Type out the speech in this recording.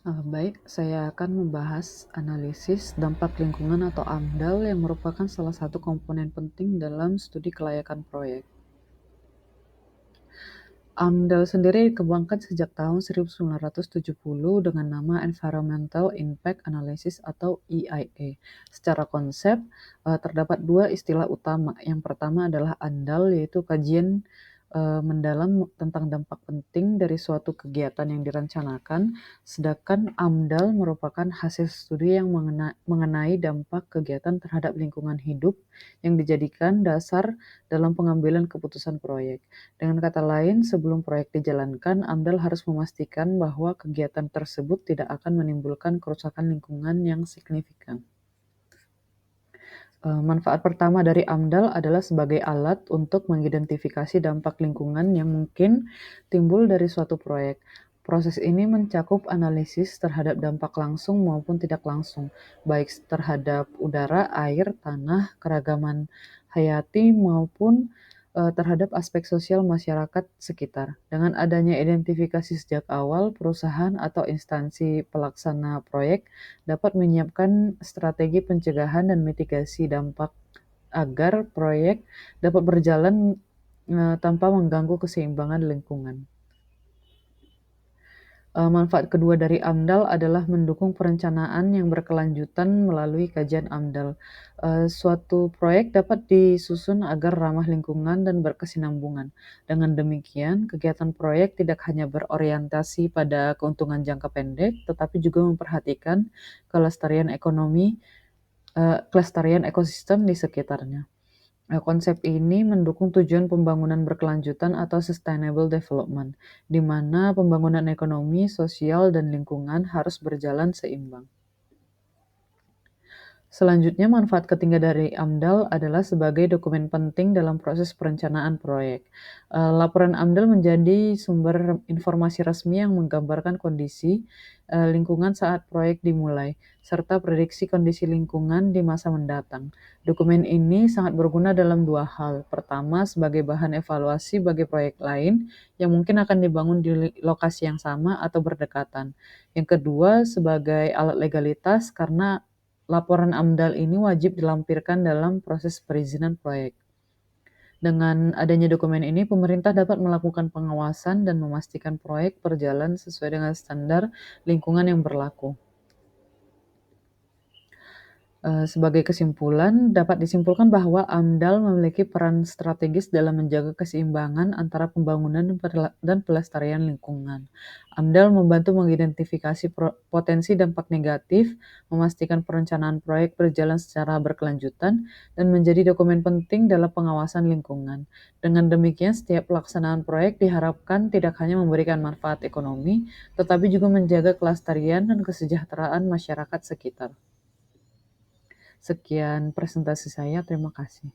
Baik, saya akan membahas analisis dampak lingkungan atau AMDAL yang merupakan salah satu komponen penting dalam studi kelayakan proyek. AMDAL sendiri dikembangkan sejak tahun 1970 dengan nama Environmental Impact Analysis atau EIA. Secara konsep, terdapat dua istilah utama. Yang pertama adalah ANDAL, yaitu kajian mendalam tentang dampak penting dari suatu kegiatan yang direncanakan, sedangkan AMDAL merupakan hasil studi yang mengenai dampak kegiatan terhadap lingkungan hidup yang dijadikan dasar dalam pengambilan keputusan proyek. Dengan kata lain, sebelum proyek dijalankan, AMDAL harus memastikan bahwa kegiatan tersebut tidak akan menimbulkan kerusakan lingkungan yang signifikan. Manfaat pertama dari AMDAL adalah sebagai alat untuk mengidentifikasi dampak lingkungan yang mungkin timbul dari suatu proyek. Proses ini mencakup analisis terhadap dampak langsung maupun tidak langsung, baik terhadap udara, air, tanah, keragaman hayati maupun terhadap aspek sosial masyarakat sekitar. Dengan adanya identifikasi sejak awal, perusahaan atau instansi pelaksana proyek dapat menyiapkan strategi pencegahan dan mitigasi dampak agar proyek dapat berjalan tanpa mengganggu keseimbangan lingkungan. Manfaat kedua dari AMDAL adalah mendukung perencanaan yang berkelanjutan melalui kajian AMDAL. Suatu proyek dapat disusun agar ramah lingkungan dan berkesinambungan. Dengan demikian, kegiatan proyek tidak hanya berorientasi pada keuntungan jangka pendek, tetapi juga memperhatikan kelestarian kelestarian ekosistem di sekitarnya. Konsep ini mendukung tujuan pembangunan berkelanjutan atau sustainable development, di mana pembangunan ekonomi, sosial, dan lingkungan harus berjalan seimbang. Selanjutnya, manfaat ketiga dari AMDAL adalah sebagai dokumen penting dalam proses perencanaan proyek. Laporan AMDAL menjadi sumber informasi resmi yang menggambarkan kondisi lingkungan saat proyek dimulai, serta prediksi kondisi lingkungan di masa mendatang. Dokumen ini sangat berguna dalam dua hal. Pertama, sebagai bahan evaluasi bagi proyek lain yang mungkin akan dibangun di lokasi yang sama atau berdekatan. Yang kedua, sebagai alat legalitas karena laporan AMDAL ini wajib dilampirkan dalam proses perizinan proyek. Dengan adanya dokumen ini, pemerintah dapat melakukan pengawasan dan memastikan proyek berjalan sesuai dengan standar lingkungan yang berlaku. Sebagai kesimpulan, dapat disimpulkan bahwa AMDAL memiliki peran strategis dalam menjaga keseimbangan antara pembangunan dan pelestarian lingkungan. AMDAL membantu mengidentifikasi potensi dampak negatif, memastikan perencanaan proyek berjalan secara berkelanjutan, dan menjadi dokumen penting dalam pengawasan lingkungan. Dengan demikian, setiap pelaksanaan proyek diharapkan tidak hanya memberikan manfaat ekonomi, tetapi juga menjaga kelestarian dan kesejahteraan masyarakat sekitar. Sekian presentasi saya, terima kasih.